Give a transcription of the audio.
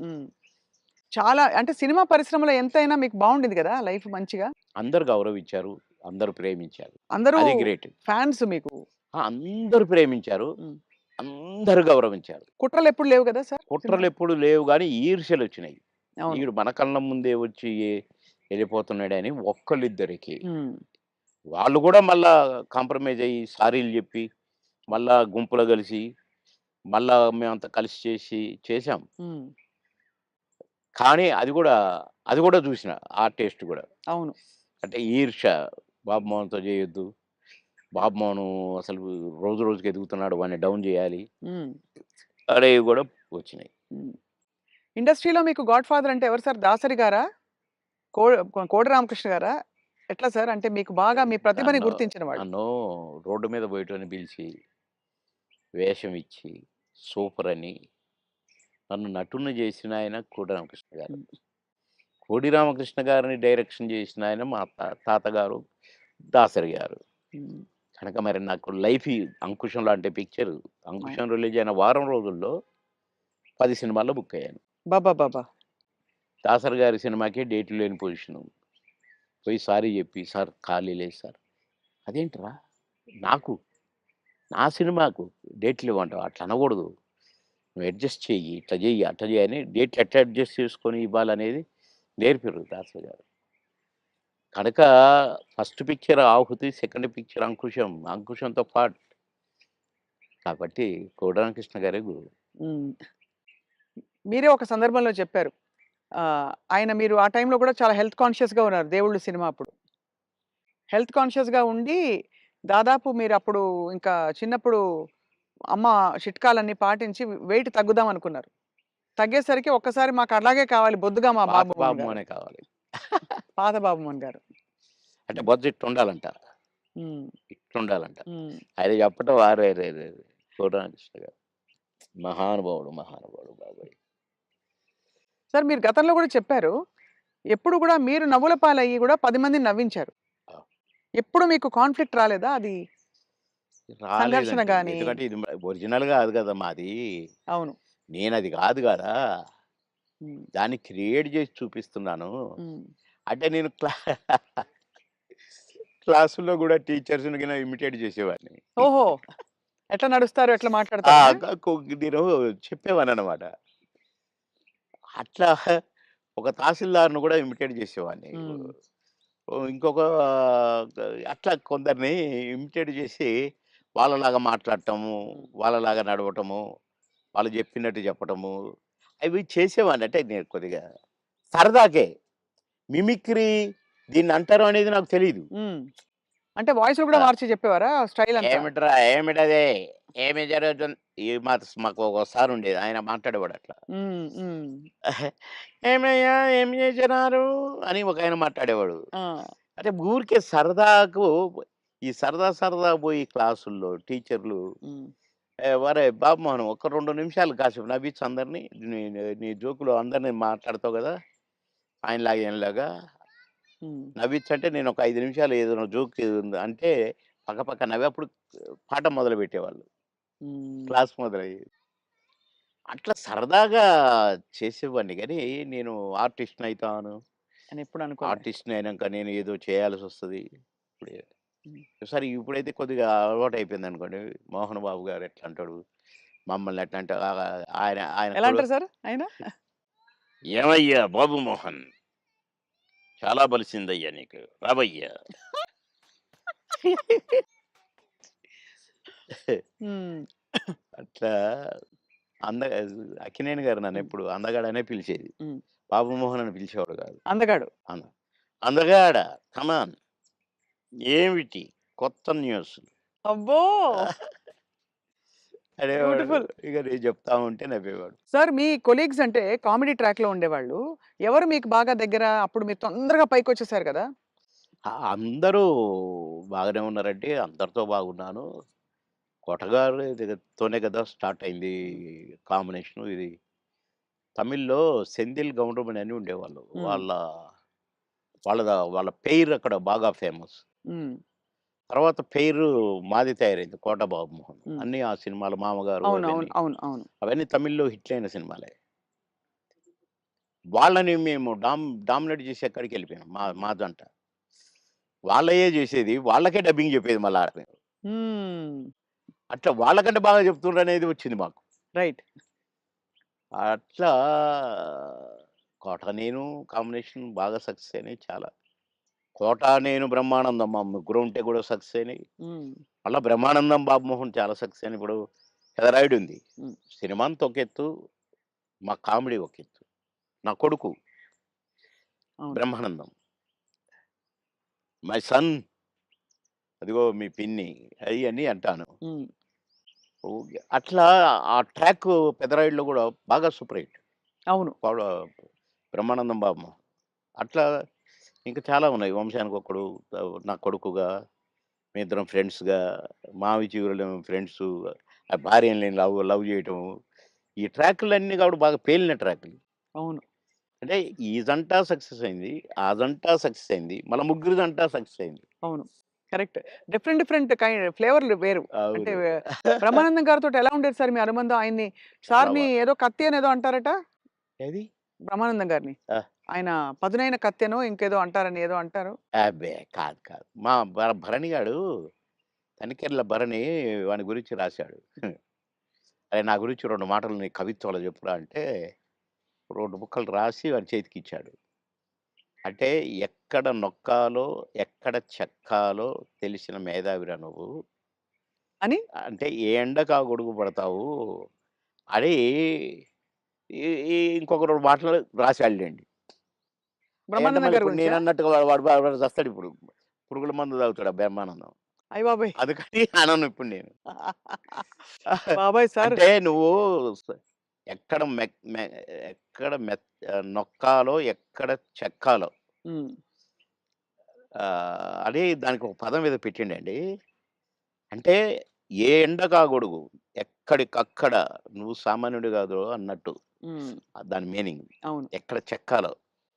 హ్మ్. చాలా అంటే సినిమా పరిశ్రమలో ఎంతైనా మీకు బావుండింది గదా! లైఫ్ మంచిగా. అందరూ గౌరవించారు. అందరూ ప్రేమించారు. అందరూ అది గ్రేట్. ఫాన్స్ మీకు. అందరూ ప్రేమించారు. హ్మ్. అందరూ గౌరవించారు. కుట్రలెప్పుడు లేవు గదా సార్ సినిమాలో? కుట్రలెప్పుడు లేవు గానీ ఈర్ష్యలొచ్చినాయి. అవును. ఈడు మన కళ్ళ ముందే వచ్చి ఎళ్ళిపోతున్నాడని ఒక్కళ్ళిద్దరికి. హ్మ్. వాళ్ళు గూడా మళ్ళా కాంప్రమైజ్ అయ్యి సారీలు జెప్పి, మళ్ళా గుంపులో గలిసి, మళ్ళా మేమంతా కలిసి చేశాం. హ్మ్. కానీ అది గూడా జూసిన. ఆ టేస్ట్ గూడా. అవును. అంటే ఈర్ష్య. బాబు మోహన్‌తో జేయొద్దు. బాబు మోహను అసలు రోజు రోజుకి ఎదుగుతున్నాడు. వాడిని డౌన్ జేయాలి. హ్మ్. అనేవి గూడా వచ్చినాయి. హ్మ్. ఇండస్ట్రీలో మీకు గాడ్ ఫాదర్ అంటే ఎవరు సార్? దాసరి గారా? కో కోడి రామకృష్ణ గారా? ఎట్లా సార్? అంటే మీకు బాగా మీ ప్రతిభని నన్ను గుర్తించిన వాళ్ళు. నన్ను రోడ్డు మీద బోయేటోడిని పిలిచి, వేషం ఇచ్చి, సూపరని నన్ను నటుడిని జేసిన ఆయన కోడి రామకృష్ణ గారు. హ్మ్. కోడి రామకృష్ణ గారిని డైరెక్షన్ జేసిన ఆయన మా తాతగారు దాసరి గారు. హ్మ్. కనుక మరి నాకు లైఫ్ ఈ 'అంకుశం' లాంటి పిక్చర్ అవును. 'అంకుశం' రిలీజ్ అయిన వారం రోజుల్లో 10 సినిమాల్లో బుక్ అయ్యాను. అబ్బబ్బబ్బా! దాసరి గారి సినిమాకే డేట్లు లేని పొజిషను. పోయి సారీ జెప్పి, "సార్ ఖాళీ లేదు సార్." "అదేంట్రా? నాకు, నా సినిమాకు డేట్లు ఇవ్వంటావా? అట్లా అనకూడదు. నువ్వు అడ్జస్ట్ చెయ్యి. ఇట్లా జెయ్యి, అట్లా జెయ్యి" అని డేట్లు ఎట్లా అడ్జస్ట్ చేసుకొని ఇవ్వాలనేది నేర్పిర్రు దాసరి గారు. కనుక ఫస్ట్ పిక్చర్ 'ఆహుతి', సెకండ్ పిక్చర్ 'అంకుశం'. 'అంకుశంతో' పాటు కాబట్టి కోడాల కృష్ణ గారే గురువు. హ్మ్. మీరే ఒక సందర్భంలో చెప్పారు. ఆయన మీరు ఆ టైంలో కూడా చాలా హెల్త్ కాన్షియస్‌గా ఉన్నారు 'దేవుళ్ళు' సినిమా అప్పుడు. హెల్త్ కాన్షియస్‌గా ఉండి దాదాపు మీరప్పుడు ఇంకా చిన్నప్పుడు అమ్మ చిట్కాలన్నీ పాటించి వెయిట్ తగ్గుదాం అనుకున్నారు. తగ్గేసరికి ఒక్కసారి మాకు అలాగే కావాలి బొద్దుగా మా పాత బాబు మోహన్ గారు. 'బాబుమోనే' కావాలి. పాత బాబు మోహన్ గారు. అంటే బొజ్జ ఇట్టుండాలంట. హ్మ్. ఇట్లుండాలంట. హ్మ్. ఆయన చెప్పటం అరెరెరెరే! కోడాల కృష్ణ గారు. మహానుభావుడు, మహానుభావుడు బాబోయ్! సార్ మీరు గతంలో కూడా చెప్పారు. ఎప్పుడు కూడా మీరు నవ్వుల పాలయ్యి కూడా 10 మందిని నవ్వించారు. ఆ! ఎప్పుడు మీకు కాన్‌ఫ్లిక్ట్ రాలేదా? అది సంఘర్షణ రాలేదండి. గాని ఎందుకంటే ఇది ఒరిజినల్ గాదు గదా! మాది. అవును. నేనది గాదు గదా! హ్మ్. దాన్ని క్రియేట్ జేసి చూపిస్తున్నాను. హ్మ్. అంటే నేను క్లాసుల్లో గూడా టీచర్స్‌ని గిన ఇమిటేట్ జేసేవాడిని. ఓహో! ఎట్లా నడుస్తారు? ఎట్లా ఆ! మాట్లాడతారనా? గ కొ నేను చెప్పేవాడిననమాట. అట్లా ఒక తహసీల్దార్‌ని గూడా ఇమిటేట్ జేసేవాడిని. హ్మ్. ఇంకొక అట్లా కొందరిని ఇమిటేట్ జేసి వాళ్ళలాగా మాట్లాడటము, హ్మ్. వాళ్ళలాగా నడవటము, వాళ్ళు జెప్పినట్టు చెప్పటము, అవి చేసేవాడిని. అంటే నేను కొద్దిగా సరదాకే. మిమిక్రీ దీన్నంటారు అనేది నాకు తెలీదు. హ్మ్. అంటే వాయిస్‌లు కూడా ఆ! మార్చి చెప్పేవారా స్టైల్ అంతా? "ఏమిట్రా? ఏమిటది? ఏమి జరుగుతుంది?" మాకు ఒక సారుండేది. ఆయన మాట్లాడేవాడట్లా. హ్మ్. హ్మ్. "ఏమయ్యా ఏం జేసినారు?" అని ఒకాయన మాట్లాడేవాడు. ఆ! అంటే ఊరికే సరదాకు ఈ సరదా సరదా పోయి క్లాసుల్లో టీచర్లు హ్మ్. "ఒరేయ్ బాబు మోహన్ ఒక్క 2 నిమిషాలు కాసేపు నవ్వించు అందరిని. నీ నీ జోకులు అందరిని మాట్లాడతావు గదా! ఆయనలాగా ఈయనలాగా హ్మ్. నవ్వించంటే" నేను ఒక 5 నిమిషాలు ఏదైనా జోక్ అంటే పక్క పక్క నవ్వి అప్పుడు పాఠం మొదలుపెట్టేవాళ్ళు. హ్మ్. క్లాస్ మొదలయ్యేది. అట్లా సరదాగా చేసేవాడిని గానీ, నేను ఆర్టిస్ట్‌నయితాను. అని ఎప్పుడు అనుకోలే. ఆర్టిస్ట్‌ని అయినంక నేను ఏదో చేయాల్సొస్తది. ఇప్పుడే హ్మ్. సరే ఇప్పుడైతే కొద్దిగా అలవాటయిపోయిందనుకోండి. 'మోహన్ బాబు' గారు ఎట్లా అంటాడు, మమ్మల్ని ఎట్లా అంటే ఆయన ఆయన ఎలా కొడు అంటారు సార్ ఆయన? "ఏమయ్యా బాబు మోహన్! చాలా బలిసిందయ్యా నీకు. రావయ్యా!" హ్మ్. అట్లా అంద అక్కినేని గారు హ్మ్. నన్నెప్పుడు అందగాడనే పిలిచేది. హ్మ్. బాబు మోహన్ అని పిలిచేవాడు కాదు. అందగాడు. అంద అందగాడ కమాన్ ఏమిటి కొత్త న్యూస్ అబ్బో! అనేవాడు. బ్యూటిఫుల్. ఇక నేను చెప్తా ఉంటే నవ్వేవాడు. సార్ మీ కొలీగ్స్ అంటే కామెడీ ట్రాక్‌లో ఉండేవాళ్ళు. ఎవరు మీకు బాగా దగ్గర? అప్పుడు మీరు తొందరగా పైకొచ్చేసారు కదా! అందరూ బాగానే ఉన్నారండి. అందరితో బాగున్నాను. 'కొటగారి' తోనే కదా స్టార్ట్ అయింది హ్మ్. కాంబినేషను ఇది. తమిళ్‌లో 'సెంథిల్ గౌండమణి' అని ఉండేవాళ్ళు. హ్మ్. వాళ్ళ పెయిర్ అక్కడ బాగా ఫేమస్. హ్మ్. తర్వాత పెయిరు మాది తయారైంది 'కోట బాబుమోహన్.' హ్మ్. అన్నీ ఆ సినిమాలు 'మామగారు' అవును. అవును. అవన్నీ. అవును. అవును. అవన్నీ తమిళ్‌లో హిట్లయిన సినిమాలే. వాళ్ళని మేము డామినేట్ చేసి ఎక్కడికెళ్ళిపోయాం మా జంట. వాళ్ళయ్యే చేసేది. వాళ్ళకే డబ్బింగ్ చెప్పేది మళ్ళా ఆడ మేము. హ్మ్. అట్లా వాళ్ళకంటే బాగా చెప్తుండ్రనేది వచ్చింది మాకు. రైట్. అట్లా 'కోట నేను' కాంబినేషన్ బాగా సక్సెస్ అయినాయి చాలా. 'కోట నేను' 'బ్రహ్మానందం' మా ముగ్గురం ఉంటే కూడా సక్సెస్ అయినాయి. హ్మ్. మళ్ళా 'బ్రహ్మానందం' 'బాబుమోహన్' చాలా సక్సెస్ అయినాయి. ఇప్పుడు 'పెదరాయుడు' ఉంది. హ్మ్. సినిమా అంతా ఒక ఎత్తు, మా కామెడీ ఒక ఎత్తు. నా కొడుకు అవును. 'బ్రహ్మానందం'. మై సన్ అదిగో మీ పిన్ని అయన్నీ అంటాను. హ్మ్. ఓకే. అట్లా ఆ ట్రాక్ 'పెదరాయుడులో' కూడా బాగా సూపర్ హిట్. అవును. పౌడ 'బ్రహ్మానందం' బాబుమోహన్. అట్లా ఇంకా చాలా ఉన్నాయి. 'వంశానికొక్కడు', నా కొడుకుగా, మేమిద్దరం ఫ్రెండ్స్‌గా, 'మావి చిగురులేమో' ఫ్రెండ్సు, ఆ భార్యని లవ్ లవ్ చేయటం. ఈ ట్రాకులన్నీ కూడా బాగా పేలిన ట్రాకులు. అవును. అంటే ఈ జంట సక్సెస్ అయింది. ఆ జంట సక్సెస్ అయింది. మళ్ళా ముగ్గురి జంట సక్సెస్ అయింది. అవును. కరెక్ట్. డిఫరెంట్ డిఫరెంట్ ఫ్లేవర్‌లు వేరు. అంటే అవును. బ్రహ్మానందం గారితోటి ఎలా ఉండేది సార్ మీ అనుబంధం? ఆయన్ని చాలా సార్‌ని ఏదో కత్తి అనేదో అంటారట? ఏది? బ్రహ్మానందం గారిని. ఆ! ఆయన పదునైన కత్తెనో ఇంకేదో అంటారని ఏదో అంటారు. అబ్బే! కాదు. మా భరణి గాడు తనికెర్ల భరణి వాని గురించి రాశాడు. అరే! నా గురించి 2 మాటలు నీ కవిత్వంలో చెప్పురా అంటే 2 ముక్కలు రాసి వాని చేతికిచ్చాడు. అంటే ఎక్కడ నొక్కాలో, ఎక్కడ చెక్కాలో తెలిసిన మేధావిరా నువ్వు. అని అంటే ఏ ఎండకు ఆ గొడుగు పడతావు అని ఈ ఈ ఇంకొక 2 మాటలు రాసాడులెండి. అంటే బ్రహ్మానందం మళ్ళీ గారి ఇప్పుడు గురించా? నేనన్నట్టుగా వాడు చస్తాడిప్పుడు. పురుగుల మందు తాగుతాడు ఆ బ్రహ్మానందం. అయ్య బాబోయ్! అందుకని అనను ఇప్పుడు నేను. బాబోయ్! సార్. అంటే నువ్వు స ఎక్కడ మెక్ మె ఎక్కడ నొక్కాలో, ఎక్కడ చెక్కాలో హ్మ్. అని దానికి ఒక పదం ఏదో పెట్టిండండి. అంటే ఏ ఎండకా గొడుగు, ఎక్కడికక్కడ నువ్వు సామాన్యుడు కాదు అన్నట్టు. హ్మ్. దాని మీనింగ్. అవును. ఎక్కడ చెక్కాలో.